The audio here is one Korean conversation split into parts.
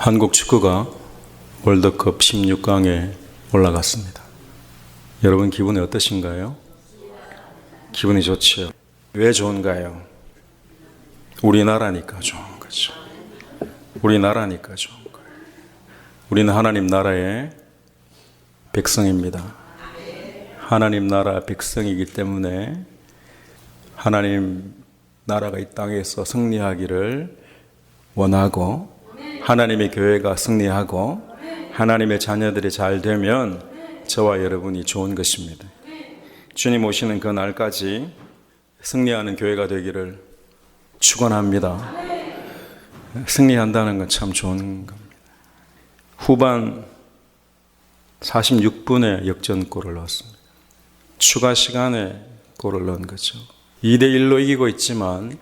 한국 축구가 월드컵 16강에 올라갔습니다. 여러분 기분이 어떠신가요? 기분이 좋지요. 왜 좋은가요? 우리나라니까 좋은 거죠. 우리나라니까 좋은 거예요. 우리는 하나님 나라의 백성입니다. 하나님 나라 백성이기 때문에 하나님 나라가 이 땅에서 승리하기를 원하고, 하나님의 교회가 승리하고 하나님의 자녀들이 잘 되면 저와 여러분이 좋은 것입니다. 주님 오시는 그 날까지 승리하는 교회가 되기를 축원합니다. 승리한다는 건 참 좋은 겁니다. 후반 46분에 역전골을 넣었습니다. 추가 시간에 골을 넣은 거죠. 2대1로 이기고 있지만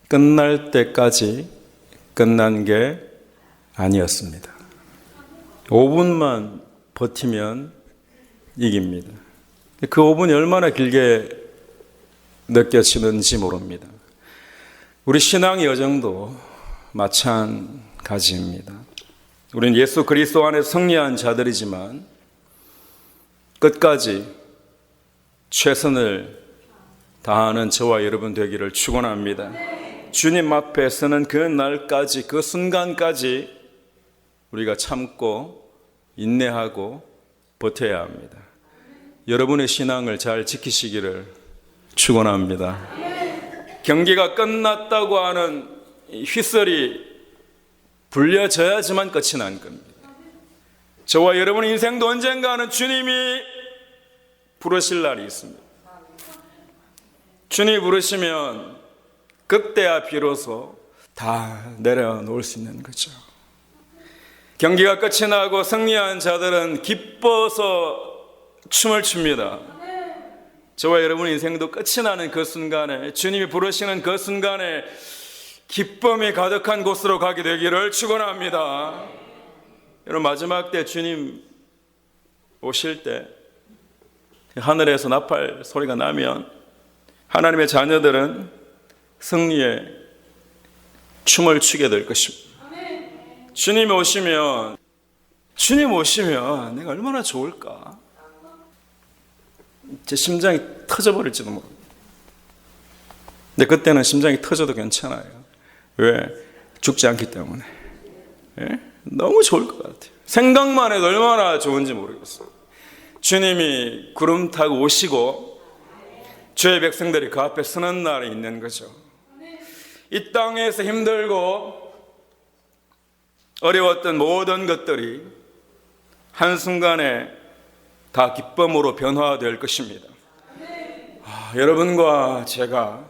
끝날 때까지 끝난 게 아니었습니다. 5분만 버티면 이깁니다. 그 5분이 얼마나 길게 느껴지는지 모릅니다. 우리 신앙의 여정도 마찬가지입니다. 우리는 예수 그리스도 안에 승리한 자들이지만 끝까지 최선을 다하는 저와 여러분 되기를 축원합니다. 주님 앞에 서는 그 날까지, 그 순간까지 우리가 참고 인내하고 버텨야 합니다. 여러분의 신앙을 잘 지키시기를 축원합니다. 경기가 끝났다고 하는 휘슬이 불려져야지만 끝이 난 겁니다. 저와 여러분의 인생도 언젠가는 주님이 부르실 날이 있습니다. 주님이 부르시면 그때야 비로소 다 내려놓을 수 있는 거죠. 경기가 끝이 나고 승리한 자들은 기뻐서 춤을 춥니다. 저와 여러분의 인생도 끝이 나는 그 순간에, 주님이 부르시는 그 순간에 기쁨이 가득한 곳으로 가게 되기를 축원합니다. 여러분, 마지막 때 주님 오실 때 하늘에서 나팔 소리가 나면 하나님의 자녀들은 승리의 춤을 추게 될 것입니다. 주님 오시면 내가 얼마나 좋을까? 제 심장이 터져버릴지도 모릅니다. 근데 그때는 심장이 터져도 괜찮아요. 왜? 죽지 않기 때문에. 예? 너무 좋을 것 같아요. 생각만 해도 얼마나 좋은지 모르겠어요. 주님이 구름 타고 오시고 주의 백성들이 그 앞에 서는 날이 있는 거죠. 이 땅에서 힘들고 어려웠던 모든 것들이 한순간에 다 기쁨으로 변화될 것입니다. 여러분과 제가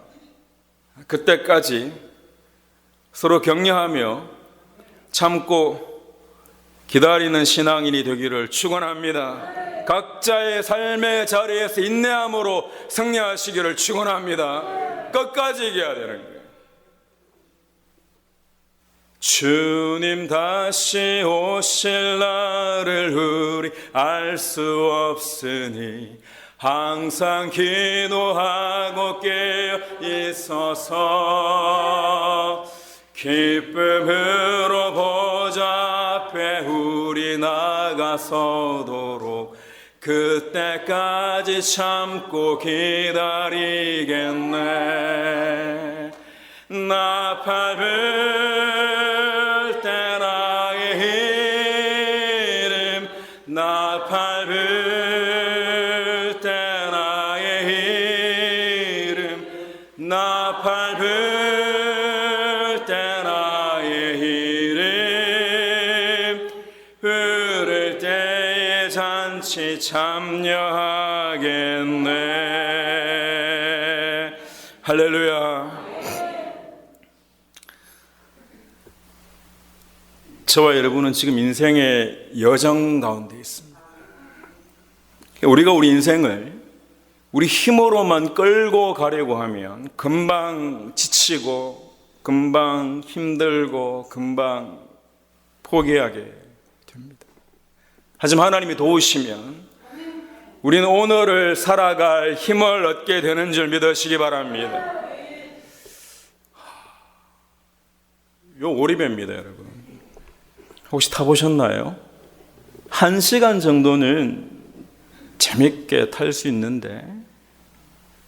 그때까지 서로 격려하며 참고 기다리는 신앙인이 되기를 축원합니다. 각자의 삶의 자리에서 인내함으로 승리하시기를 축원합니다. 끝까지 이겨야 되는 거예요. 주님 다시 오실 날을 우리 알 수 없으니 항상 기도하고 깨어 있어서 기쁨으로 보좌 앞에 우리 나가서도록 그때까지 참고 기다리겠네. 나팔 불 때 나의 이름, 나팔 불 때 나의 이름, 나팔 불 때 나의 이름, 부를 때에 잔치 참여하겠네. 할렐루야. 저와 여러분은 지금 인생의 여정 가운데 있습니다. 우리가 우리 인생을 우리 힘으로만 끌고 가려고 하면 금방 지치고 금방 힘들고 금방 포기하게 됩니다. 하지만 하나님이 도우시면 우리는 오늘을 살아갈 힘을 얻게 되는 줄 믿으시기 바랍니다. 요 오리배입니다, 여러분. 혹시 타보셨나요? 1시간 정도는 재밌게 탈 수 있는데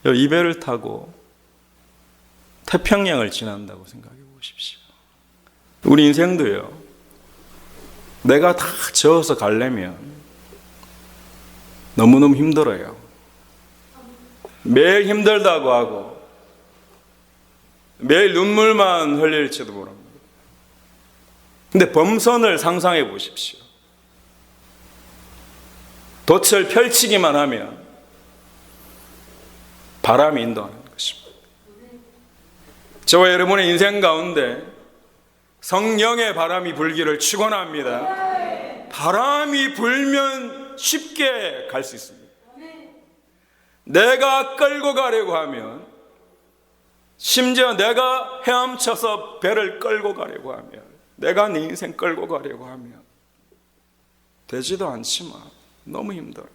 이 배를 타고 태평양을 지난다고 생각해 보십시오. 우리 인생도요, 내가 다 저어서 가려면 너무너무 힘들어요. 매일 힘들다고 하고 매일 눈물만 흘릴지도 모릅니다. 근데 범선을 상상해 보십시오. 돛을 펼치기만 하면 바람이 인도하는 것입니다. 저와 여러분의 인생 가운데 성령의 바람이 불기를 축원합니다. 바람이 불면 쉽게 갈 수 있습니다. 내가 끌고 가려고 하면, 심지어 내가 헤엄쳐서 배를 끌고 가려고 하면, 내가 내 인생 끌고 가려고 하면 되지도 않지만 너무 힘들어요.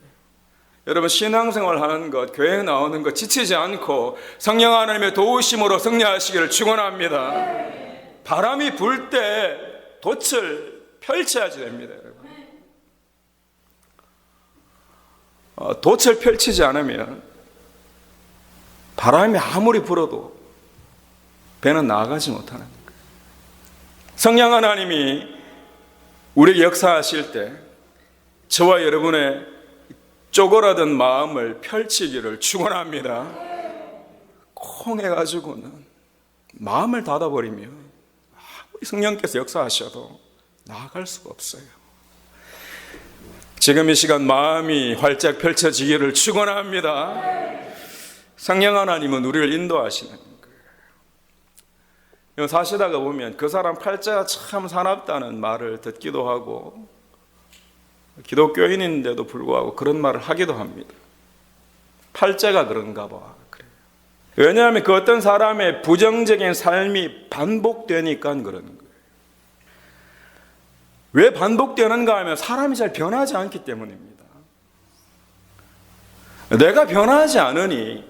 여러분, 신앙생활 하는 것, 교회 나오는 것 지치지 않고 성령 하나님의 도우심으로 승리하시기를 축원합니다. 바람이 불 때 돛을 펼쳐야지 됩니다, 여러분. 돛을 펼치지 않으면 바람이 아무리 불어도 배는 나아가지 못하는 거예요. 성령 하나님이 우리에게 역사하실 때 저와 여러분의 쪼그라든 마음을 펼치기를 축원합니다. 콩 해가지고는 마음을 닫아버리면 아무리 성령께서 역사하셔도 나아갈 수가 없어요. 지금 이 시간 마음이 활짝 펼쳐지기를 축원합니다. 성령 하나님은 우리를 인도하시는 거예요. 사시다가 보면 그 사람 팔자가 참 사납다는 말을 듣기도 하고, 기독교인인데도 불구하고 그런 말을 하기도 합니다. 팔자가 그런가 봐. 그래요. 왜냐하면 그 어떤 사람의 부정적인 삶이 반복되니까 그러는 거예요. 왜 반복되는가 하면 사람이 잘 변하지 않기 때문입니다. 내가 변하지 않으니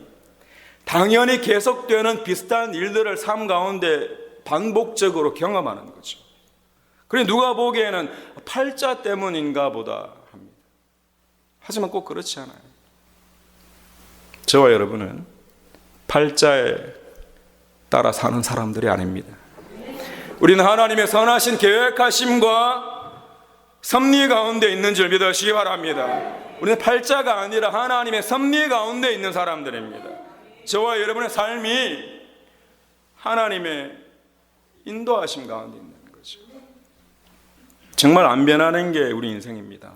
당연히 계속되는 비슷한 일들을 삶 가운데 반복적으로 경험하는 거죠. 그래 누가 보기에는 팔자 때문인가 보다 합니다. 하지만 꼭 그렇지 않아요. 저와 여러분은 팔자에 따라 사는 사람들이 아닙니다. 우리는 하나님의 선하신 계획하심과 섭리 가운데 있는 줄 믿으시기 바랍니다. 우리는 팔자가 아니라 하나님의 섭리 가운데 있는 사람들입니다. 저와 여러분의 삶이 하나님의 인도하심 가운데 있는 거죠. 정말 안 변하는 게 우리 인생입니다.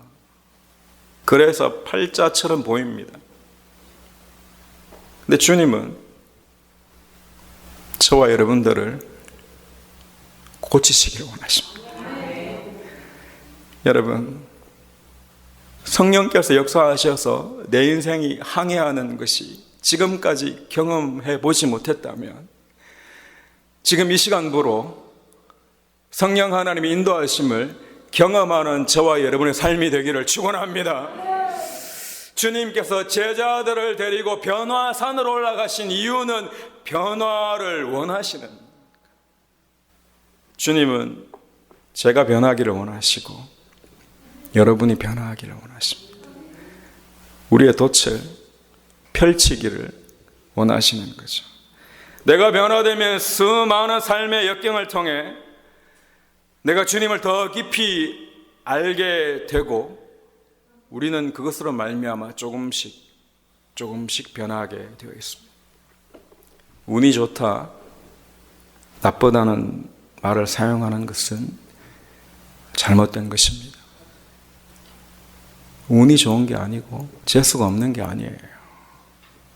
그래서 팔자처럼 보입니다. 근데 주님은 저와 여러분들을 고치시기를 원하십니다. 여러분, 성령께서 역사하셔서 내 인생이 항해하는 것이 지금까지 경험해 보지 못했다면 지금 이 시간부로 성령 하나님의 인도하심을 경험하는 저와 여러분의 삶이 되기를 축원합니다. 주님께서 제자들을 데리고 변화산으로 올라가신 이유는 변화를 원하시는, 주님은 제가 변하기를 원하시고 여러분이 변화하기를 원하십니다. 우리의 돛을 펼치기를 원하시는 거죠. 내가 변화되면 수많은 삶의 역경을 통해 내가 주님을 더 깊이 알게 되고 우리는 그것으로 말미암아 조금씩 변하게 되어 있습니다. 운이 좋다, 나쁘다는 말을 사용하는 것은 잘못된 것입니다. 운이 좋은 게 아니고 재수가 없는 게 아니에요.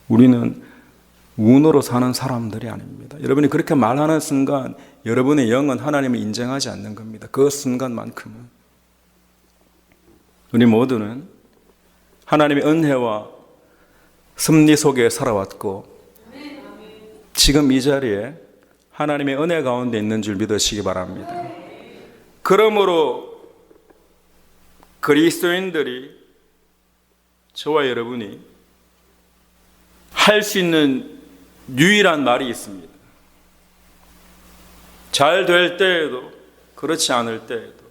우리는 운으로 사는 사람들이 아닙니다. 여러분이 그렇게 말하는 순간 여러분의 영은 하나님을 인정하지 않는 겁니다. 그 순간만큼은. 우리 모두는 하나님의 은혜와 섭리 속에 살아왔고 지금 이 자리에 하나님의 은혜 가운데 있는 줄 믿으시기 바랍니다. 그러므로 그리스도인들이, 저와 여러분이 할 수 있는 유일한 말이 있습니다. 잘 될 때에도 그렇지 않을 때에도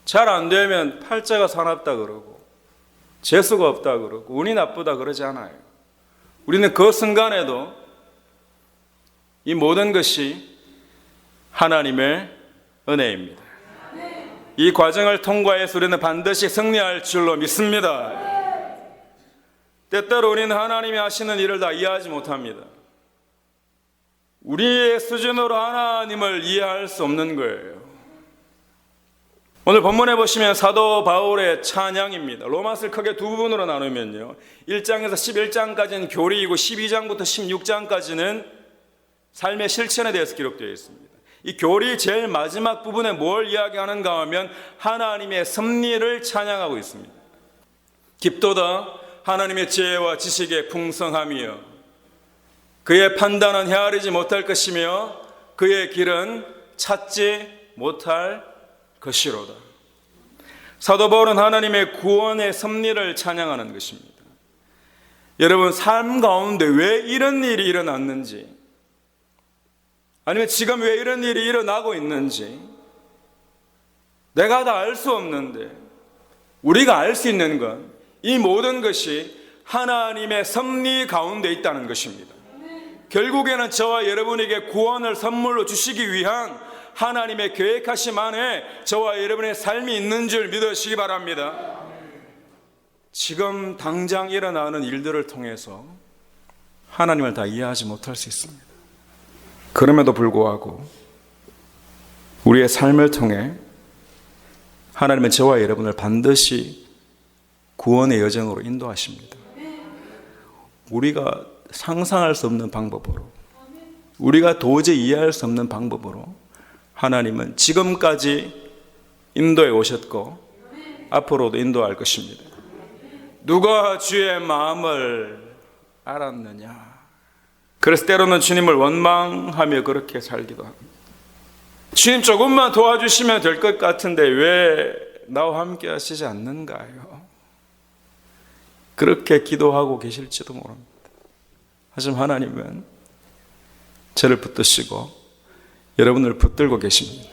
잘 안 되면 팔자가 사납다 그러고 재수가 없다 그러고 운이 나쁘다 그러지 않아요. 우리는 그 순간에도 이 모든 것이 하나님의 은혜입니다. 이 과정을 통과해서 우리는 반드시 승리할 줄로 믿습니다. 때때로 우리는 하나님이 하시는 일을 다 이해하지 못합니다. 우리의 수준으로 하나님을 이해할 수 없는 거예요. 오늘 본문에 보시면 사도 바울의 찬양입니다. 로마서를 크게 두 부분으로 나누면요, 1장에서 11장까지는 교리이고 12장부터 16장까지는 삶의 실천에 대해서 기록되어 있습니다. 이 교리 제일 마지막 부분에 뭘 이야기하는가 하면 하나님의 섭리를 찬양하고 있습니다. 깊도다 하나님의 지혜와 지식의 풍성함이여 그의 판단은 헤아리지 못할 것이며 그의 길은 찾지 못할 것이로다. 사도 바울은 하나님의 구원의 섭리를 찬양하는 것입니다. 여러분, 삶 가운데 왜 이런 일이 일어났는지, 아니면 지금 왜 이런 일이 일어나고 있는지 내가 다 알 수 없는데 우리가 알 수 있는 건 이 모든 것이 하나님의 섭리 가운데 있다는 것입니다. 결국에는 저와 여러분에게 구원을 선물로 주시기 위한 하나님의 계획하심 안에 저와 여러분의 삶이 있는 줄 믿으시기 바랍니다. 지금 당장 일어나는 일들을 통해서 하나님을 다 이해하지 못할 수 있습니다. 그럼에도 불구하고 우리의 삶을 통해 하나님은 저와 여러분을 반드시 구원의 여정으로 인도하십니다. 우리가 상상할 수 없는 방법으로, 우리가 도저히 이해할 수 없는 방법으로 하나님은 지금까지 인도해 오셨고 앞으로도 인도할 것입니다. 누가 주의 마음을 알았느냐? 그래서 때로는 주님을 원망하며 그렇게 살기도 합니다. 주님, 조금만 도와주시면 될 것 같은데 왜 나와 함께 하시지 않는가요? 그렇게 기도하고 계실지도 모릅니다. 하지만 하나님은 저를 붙드시고 여러분을 붙들고 계십니다.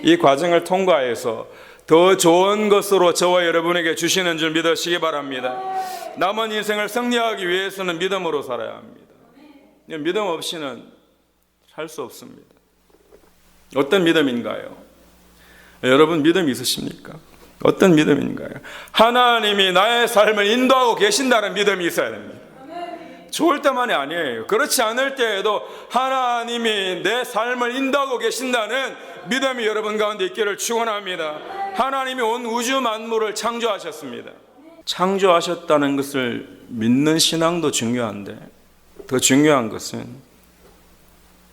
이 과정을 통과해서 더 좋은 것으로 저와 여러분에게 주시는 줄 믿으시기 바랍니다. 남은 인생을 승리하기 위해서는 믿음으로 살아야 합니다. 믿음 없이는 살 수 없습니다. 어떤 믿음인가요? 여러분, 믿음 있으십니까? 어떤 믿음인가요? 하나님이 나의 삶을 인도하고 계신다는 믿음이 있어야 됩니다. 좋을 때만이 아니에요. 그렇지 않을 때에도 하나님이 내 삶을 인도하고 계신다는 믿음이 여러분 가운데 있기를 축원합니다. 하나님이 온 우주 만물을 창조하셨습니다. 창조하셨다는 것을 믿는 신앙도 중요한데 더 중요한 것은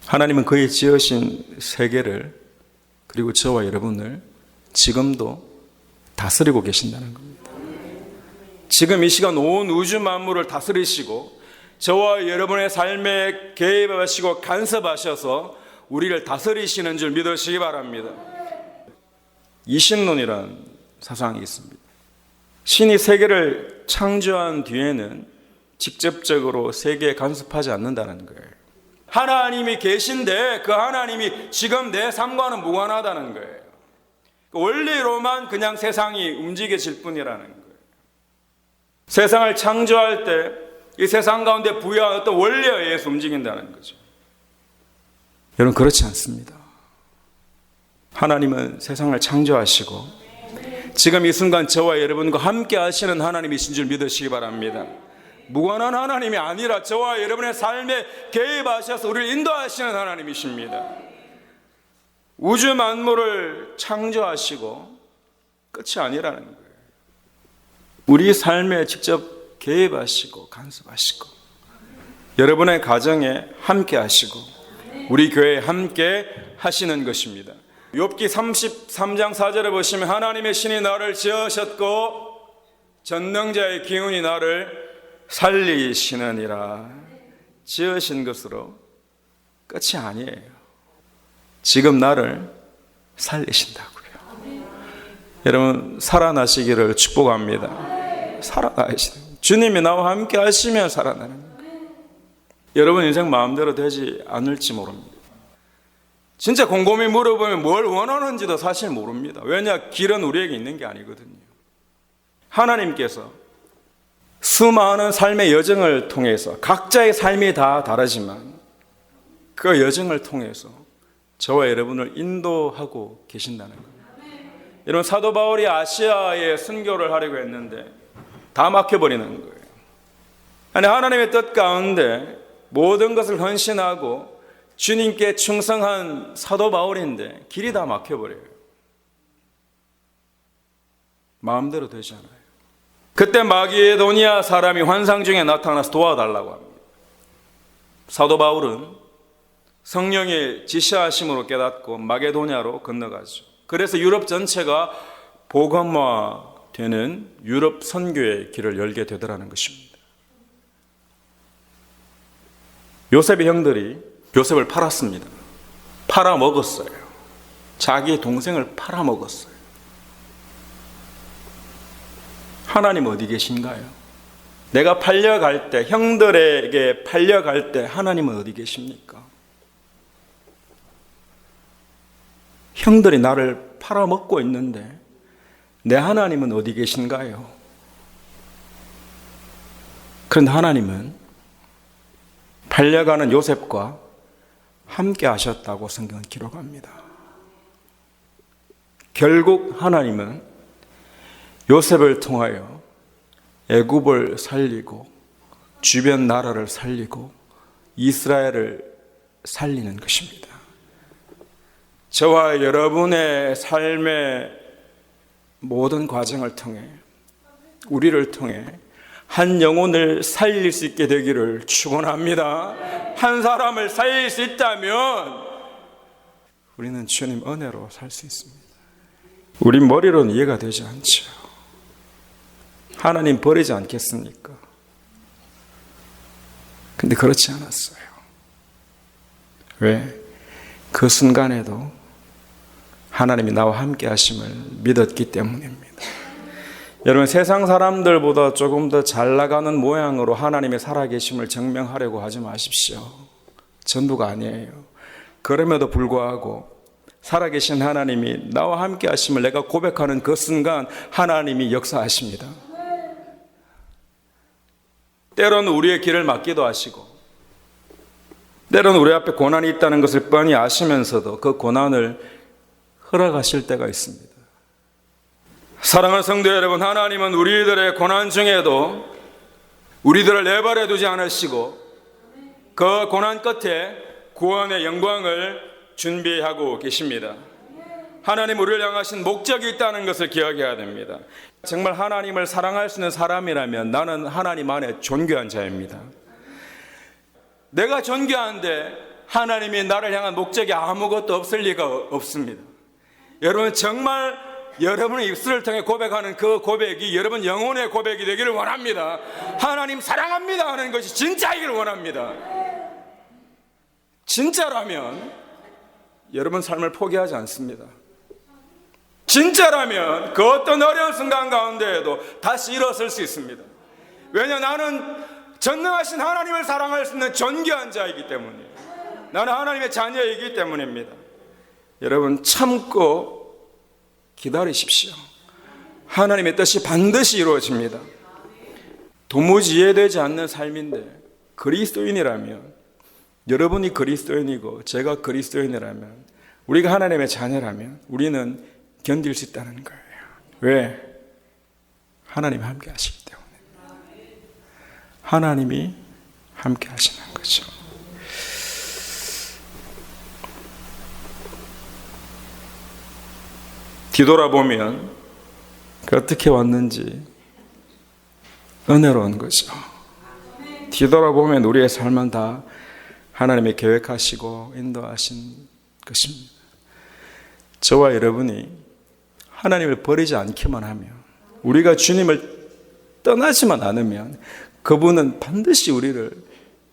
하나님은 그의 지으신 세계를, 그리고 저와 여러분을 지금도 다스리고 계신다는 겁니다. 지금 이 시간 온 우주 만물을 다스리시고 저와 여러분의 삶에 개입하시고 간섭하셔서 우리를 다스리시는 줄 믿으시기 바랍니다. 이신론이라는 사상이 있습니다. 신이 세계를 창조한 뒤에는 직접적으로 세계에 간섭하지 않는다는 거예요. 하나님이 계신데 그 하나님이 지금 내 삶과는 무관하다는 거예요. 원리로만 그냥 세상이 움직여질 뿐이라는 거예요. 세상을 창조할 때 이 세상 가운데 부여한 어떤 원리에 의해서 움직인다는 거죠. 여러분, 그렇지 않습니다. 하나님은 세상을 창조하시고 지금 이 순간 저와 여러분과 함께 하시는 하나님이신 줄 믿으시기 바랍니다. 무관한 하나님이 아니라 저와 여러분의 삶에 개입하셔서 우리를 인도하시는 하나님이십니다. 우주 만물을 창조하시고 끝이 아니라는 거예요. 우리 삶에 직접 개입하시고 간섭하시고 여러분의 가정에 함께 하시고 우리 교회에 함께 하시는 것입니다. 욥기 33장 4절에 보시면 하나님의 신이 나를 지으셨고 전능자의 기운이 나를 살리시느니라. 지으신 것으로 끝이 아니에요. 지금 나를 살리신다고요. 여러분, 살아나시기를 축복합니다. 살아나시는 주님이 나와 함께 하시면 살아나는 거예요. 여러분 인생 마음대로 되지 않을지 모릅니다. 진짜 곰곰이 물어보면 뭘 원하는지도 사실 모릅니다. 왜냐? 길은 우리에게 있는 게 아니거든요. 하나님께서 수많은 삶의 여정을 통해서 각자의 삶이 다 다르지만 그 여정을 통해서 저와 여러분을 인도하고 계신다는 겁니다. 여러분, 사도 바울이 아시아에 순교를 하려고 했는데 다 막혀버리는 거예요. 아니, 하나님의 뜻 가운데 모든 것을 헌신하고 주님께 충성한 사도 바울인데 길이 다 막혀버려요. 마음대로 되지 않아요. 그때 마게도니아 사람이 환상 중에 나타나서 도와달라고 합니다. 사도 바울은 성령의 지시하심으로 깨닫고 마게도니아로 건너가죠. 그래서 유럽 전체가 복음화되는 유럽 선교의 길을 열게 되더라는 것입니다. 요셉의 형들이 요셉을 팔았습니다. 팔아먹었어요. 자기 동생을 팔아먹었어요. 하나님 어디 계신가요? 내가 팔려갈 때, 형들에게 팔려갈 때 하나님은 어디 계십니까? 형들이 나를 팔아먹고 있는데 내 하나님은 어디 계신가요? 그런데 하나님은 팔려가는 요셉과 함께 하셨다고 성경은 기록합니다. 결국 하나님은 요셉을 통하여 애굽을 살리고 주변 나라를 살리고 이스라엘을 살리는 것입니다. 저와 여러분의 삶의 모든 과정을 통해 우리를 통해 한 영혼을 살릴 수 있게 되기를 축원합니다. 한 사람을 살릴 수 있다면 우리는 주님 은혜로 살 수 있습니다. 우리 머리로는 이해가 되지 않죠. 하나님 버리지 않겠습니까? 근데 그렇지 않았어요. 왜? 그 순간에도 하나님이 나와 함께 하심을 믿었기 때문입니다. 여러분, 세상 사람들보다 조금 더 잘 나가는 모양으로 하나님의 살아계심을 증명하려고 하지 마십시오. 전부가 아니에요. 그럼에도 불구하고 살아계신 하나님이 나와 함께 하심을 내가 고백하는 그 순간 하나님이 역사하십니다. 때로는 우리의 길을 막기도 하시고 때로는 우리 앞에 고난이 있다는 것을 뻔히 아시면서도 그 고난을 허락하실 때가 있습니다. 사랑하는 성도 여러분, 하나님은 우리들의 고난 중에도 우리들을 내버려 두지 않으시고 그 고난 끝에 구원의 영광을 준비하고 계십니다. 하나님 우리를 향하신 목적이 있다는 것을 기억해야 됩니다. 정말 하나님을 사랑할 수 있는 사람이라면 나는 하나님 안에 존귀한 자입니다. 내가 존귀한데 하나님이 나를 향한 목적이 아무것도 없을 리가 없습니다. 여러분, 정말 여러분의 입술을 통해 고백하는 그 고백이 여러분 영혼의 고백이 되기를 원합니다. 하나님 사랑합니다 하는 것이 진짜이기를 원합니다. 진짜라면 여러분 삶을 포기하지 않습니다. 진짜라면 그 어떤 어려운 순간 가운데에도 다시 일어설 수 있습니다. 왜냐, 나는 전능하신 하나님을 사랑할 수 있는 존귀한 자이기 때문이에요. 나는 하나님의 자녀이기 때문입니다. 여러분, 참고 기다리십시오. 하나님의 뜻이 반드시 이루어집니다. 도무지 이해되지 않는 삶인데 그리스도인이라면, 여러분이 그리스도인이고 제가 그리스도인이라면, 우리가 하나님의 자녀라면 우리는 견딜 수 있다는 거예요. 왜? 하나님이 함께 하시기 때문에. 하나님이 함께 하시는 거죠. 뒤돌아보면 어떻게 왔는지 은혜로운 거죠. 뒤돌아보면 우리의 삶은 다 하나님이 계획하시고 인도하신 것입니다. 저와 여러분이 하나님을 버리지 않기만 하면, 우리가 주님을 떠나지만 않으면 그분은 반드시 우리를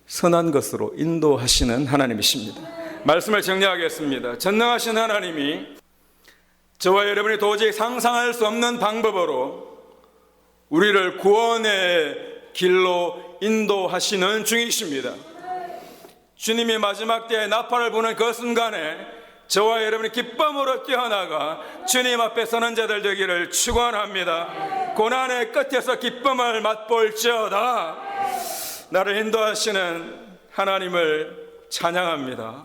선한 것으로 인도하시는 하나님이십니다. 말씀을 정리하겠습니다. 전능하신 하나님이 저와 여러분이 도저히 상상할 수 없는 방법으로 우리를 구원의 길로 인도하시는 중이십니다. 주님이 마지막 때에 나팔을 부는 그 순간에 저와 여러분이 기쁨으로 뛰어나가 주님 앞에 서는 자들 되기를 축원합니다. 고난의 끝에서 기쁨을 맛볼지어다. 나를 인도하시는 하나님을 찬양합니다.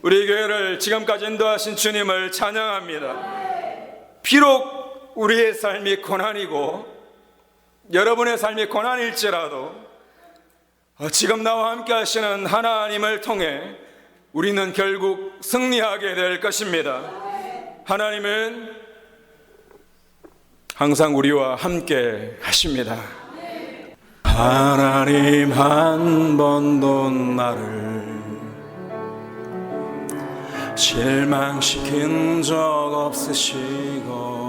우리 교회를 지금까지 인도하신 주님을 찬양합니다. 비록 우리의 삶이 고난이고 여러분의 삶이 고난일지라도 지금 나와 함께 하시는 하나님을 통해 우리는 결국 승리하게 될 것입니다. 하나님은 항상 우리와 함께 하십니다. 하나님 한 번도 나를 실망시킨 적 없으시고